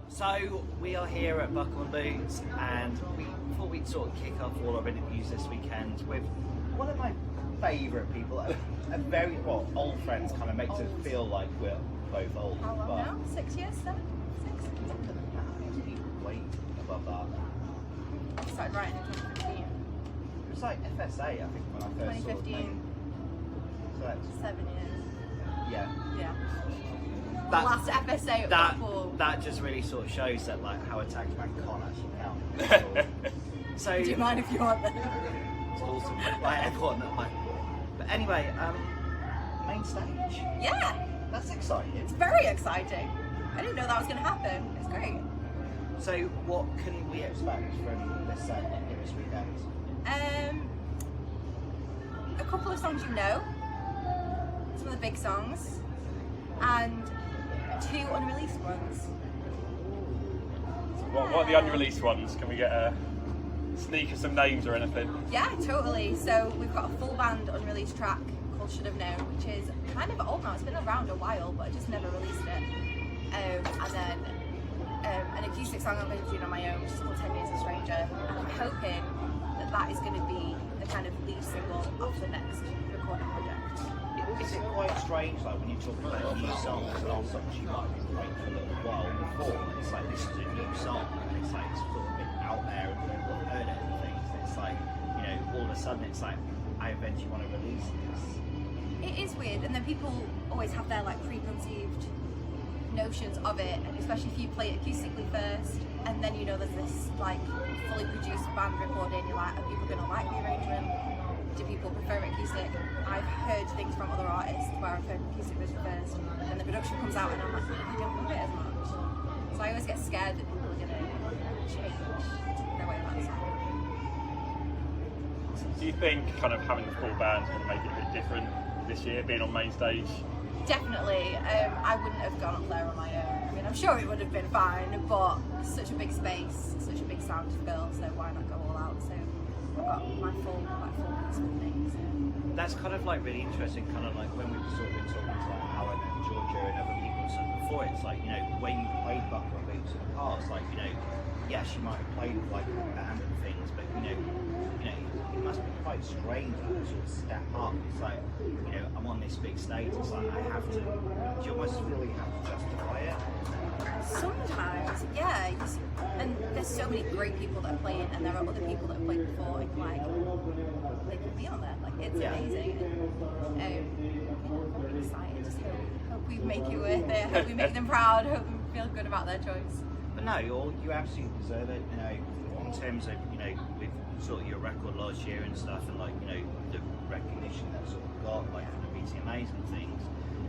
So we are here at Buckle and Boots, and we thought we'd sort of kick off all our interviews this weekend with one of my favourite people, a very old friends. Kind of makes us feel like we're both old. How long now? 6 years? 7? 6? Way above that. I started writing in 2015. It was like FSA, I think, when I first saw it. 2015. So that's, 7 years. yeah. Yeah. The That- last FSA at Blackpool. That just really sort of shows that like how a tax man can't actually count. So Do you mind if you want that? it's awesome. Like everyone, like. But anyway, main stage. Yeah, That's exciting. it's very exciting. I didn't know that was going to happen. It's great. So what can we expect from this set this weekend? A couple of songs you know, some of the big songs, and 2 unreleased ones. What are the unreleased ones? Can we get a sneak of some names or anything? Yeah, totally. So we've got a full band unreleased track called Should Have Known, which is kind of old now. It's been around a while, but I just never released it. And then an acoustic song I'm going to be doing on my own, which is called 10 Years a Stranger. And I'm hoping that that is going to be the kind of lead single of the next recording project. Is it quite strange, like when you talk about new songs and old songs you might have been playing for a little while before? It's like this is a new song, and it's like it's sort of been out there and people have heard it and things. It's like, you know, all of a sudden it's like I eventually want to release this. It is weird, and then people always have their like preconceived notions of it, and especially if you play it acoustically first, and then you know there's this like fully produced band recording. You're like, are people going to like the arrangement? Do people prefer it acoustic? I've heard things from other artists where I've heard acoustic version first, and the production comes out, and I'm like, I don't love it as much. So I always get scared that people are going to change their way about the song. Do you think kind of having the full band is going to make it a bit different this year, being on main stage? Definitely. I wouldn't have gone up there on my own. I mean, I'm sure it would have been fine, but it's such a big space, such a big sound to fill, so why not go all out? So I've got my full piece with me. So. That's kind of like really interesting, kind of like when we've sort of been talking to like Alan and Georgia and other people and stuff before. It's like, you know, when you played Buckle and Boots in the past, like, you know, yes, you might have played with like a band and things, but you know, it must be quite strange to sort of step up. It's like, you know, I'm on this big stage. It's like I have to. Do you almost feel you have to justify it? Sometimes, yeah. And there's so many great people that are playing, and there are other people that have played before, and like they can be on there. Like it's amazing. I'm excited. Just hope we make it worth it. Hope we make them proud. Hope them feel good about their choice. But no, you absolutely deserve it. You know, in terms of, you know, with sort of your record last year and stuff, and like, you know, the recognition that sort of got like from the BTMAs and things.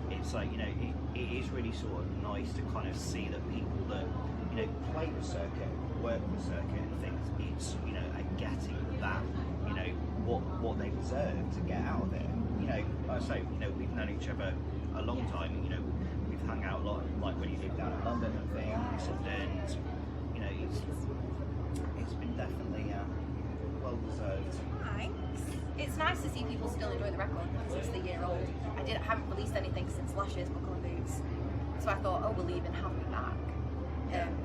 It's like, you know, it is really sort of nice to kind of see that people that, you know, play the circuit, work the circuit and things, it's, you know, are getting that, you know, what they deserve to get out of it. You know, like I say, you know, we've known each other a long time. You know, we've hung out a lot, like when you lived down in London and things, and you know, it's been definitely well deserved. Thanks. It's nice to see people still enjoy the record because it's the year old. I haven't released anything since last year's Buckle and Boots, so I thought, oh, we'll even have me back.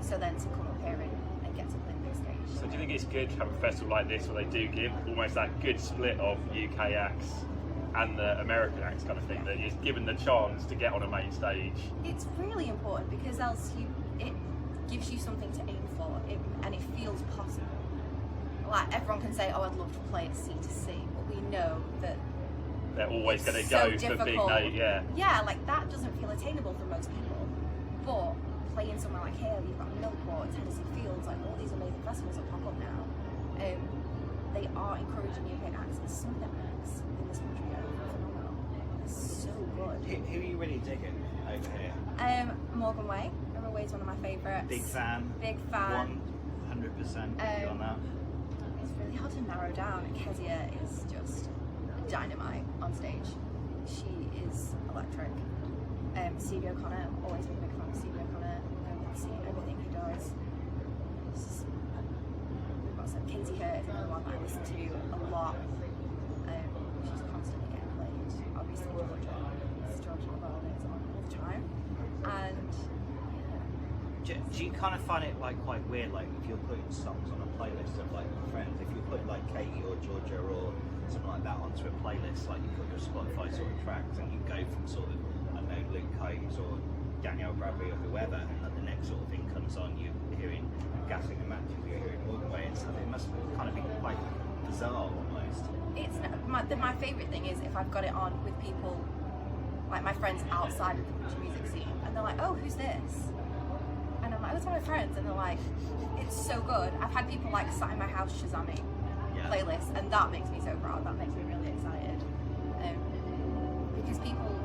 So then to come up here and get to play the big stage. So do you think it's good to have a festival like this where they do give almost that good split of UK acts and the American acts kind of thing, that is given the chance to get on a main stage? It's really important because else it gives you something to aim for, and it feels possible. Like everyone can say, oh, I'd love to play at C2C, but we know that They're always going to so go for big difficult. night, yeah. Yeah, like that doesn't feel attainable for most people. But playing somewhere like here, you've got Millport, Tennessee Fields, like all these amazing festivals that pop up now, they are encouraging UK acts, and some of the acts in this country are phenomenal. They're so good. Who are you really digging over here? Morgan Way. Morgan Way is one of my favourites. Big fan. 100% with you on that. It's really hard to narrow down. Kezia is just dynamite on stage. She is electric. Stevie O'Connor, always been a big fan of Stevie O'Connor. I've seen everything he does. We've got some Katie Hurt is another one that I listen to a lot. She's constantly getting played. Obviously Georgia Navarro is on all the time. And Do you kind of find it like quite weird, like if you're putting songs on a playlist of like friends, if you put like Katie or Georgia or something like that onto a playlist, like you put your Spotify sort of tracks, and you go from sort of, I don't know, Luke Combs or Danielle Bradbury or whoever, and then the next sort of thing comes on, you're hearing Gassing and Matches, you're hearing Walk Away and stuff. It must kind of be quite bizarre almost. It's my favourite thing is if I've got it on with people, like my friends outside of the country music scene, and they're like, oh, who's this? And I'm like, oh, it's one of my friends, and they're like, it's so good. I've had people like sat in my house shazamming playlists, and that makes me so proud. That makes me really excited, because people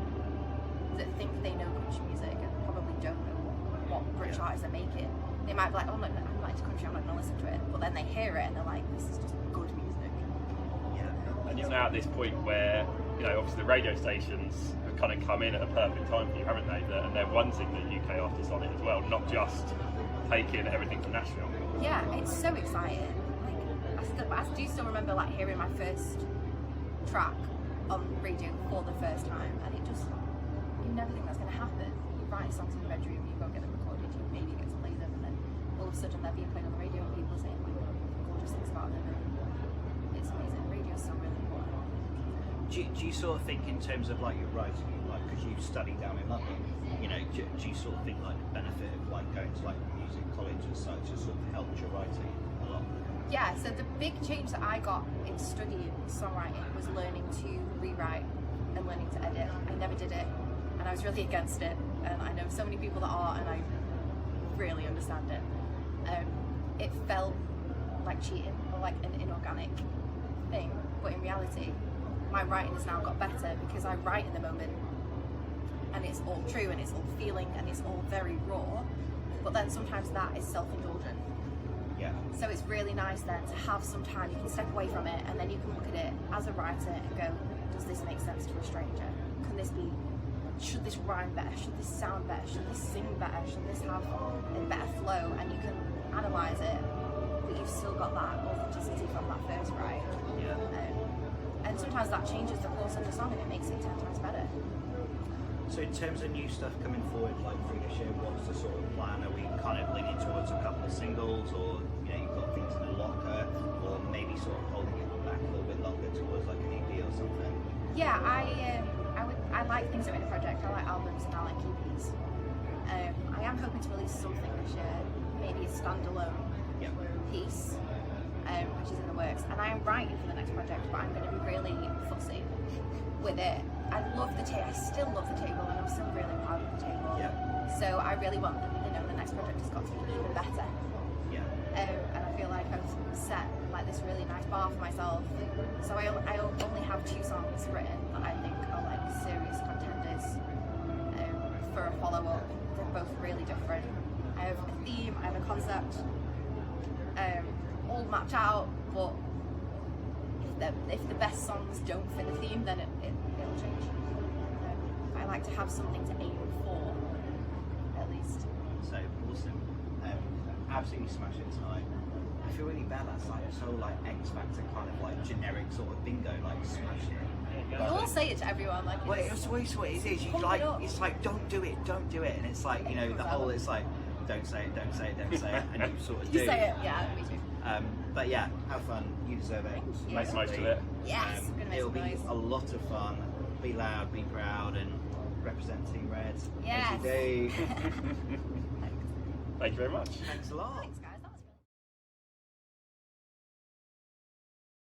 that think they know country music and probably don't know what British artists are making, they might be like, oh, I'm not into country, I'm not going to listen to it, but then they hear it and they're like, this is just good music. Yeah. And you're now at this point where, you know, obviously the radio stations have kind of come in at a perfect time for you, haven't they? And they're wanting the UK artists on it as well, not just taking everything from Nashville. Yeah, it's so exciting. Like, I do still remember like hearing my first track on radio for the first time, and it just, you never think that's going to happen. You write songs in your bedroom, you go get them recorded, you maybe get to play them, and then all of a sudden they're being played on the radio and people are saying like gorgeous things about them, and it's amazing. Radio's so really important. Do you sort of think in terms of like your writing, like because you studied down in London, you know, do you sort of think like the benefit of like going to like music college and such has sort of helped your writing a lot? Yeah, so the big change that I got in studying songwriting was learning to rewrite and learning to edit. I never did it, and I was really against it, and I know so many people that are, and I really understand it. It felt like cheating or like an inorganic thing, but in reality my writing has now got better because I write in the moment and it's all true and it's all feeling and it's all very raw, but then sometimes that is self-indulgent. Yeah. So it's really nice then to have some time, you can step away from it and then you can look at it as a writer and go, does this make sense to a stranger? Can this be, should this rhyme better? Should this sound better? Should this sing better? Should this have a better flow? And you can analyse it, but you've still got that authenticity from that first write. Yeah. And sometimes that changes the course of the song and it makes it 10 times better. So in terms of new stuff coming forward, like through this year, what's the sort of plan? Are we kind of leaning towards a couple of singles, or you know, you've got things in the locker, or maybe sort of holding it back a little bit longer towards like an EP or something? Yeah, I like things that are in a project. I like albums and I like EPs. I am hoping to release something this year, maybe a standalone piece, which is in the works. And I am writing for the next project, but I'm going to be really fussy with it. I still love the table, and I'm still really proud of the table. Yeah. So I really want the next project has got to be even better. Yeah. And I feel like I've set like this really nice bar for myself. So I only have 2 songs written that I think are like serious contenders for a follow-up. They're both really different. I have a theme, I have a concept, all mapped out, but if the best songs don't fit the theme, then it'll change. I like to have something to aim for, at least. So awesome. Absolutely smash it tonight. I feel really bad. That's like so like X Factor kind of like generic sort of bingo, like smash it. You all say it to everyone, like Well, it's what it is. You Pump like it up. it's like don't do it, and it's like, you know, the whole, it's like don't say it, don't say it, don't say it, and you sort of do. you say it, yeah, me too. But yeah, have fun. You deserve it. you. Make the most of it. Yes, I'm gonna make It'll some be noise. a lot of fun. Be loud, be proud, and represent Team Red. Yes. As you do. Thank you very much. Thanks a lot. Thanks, guys.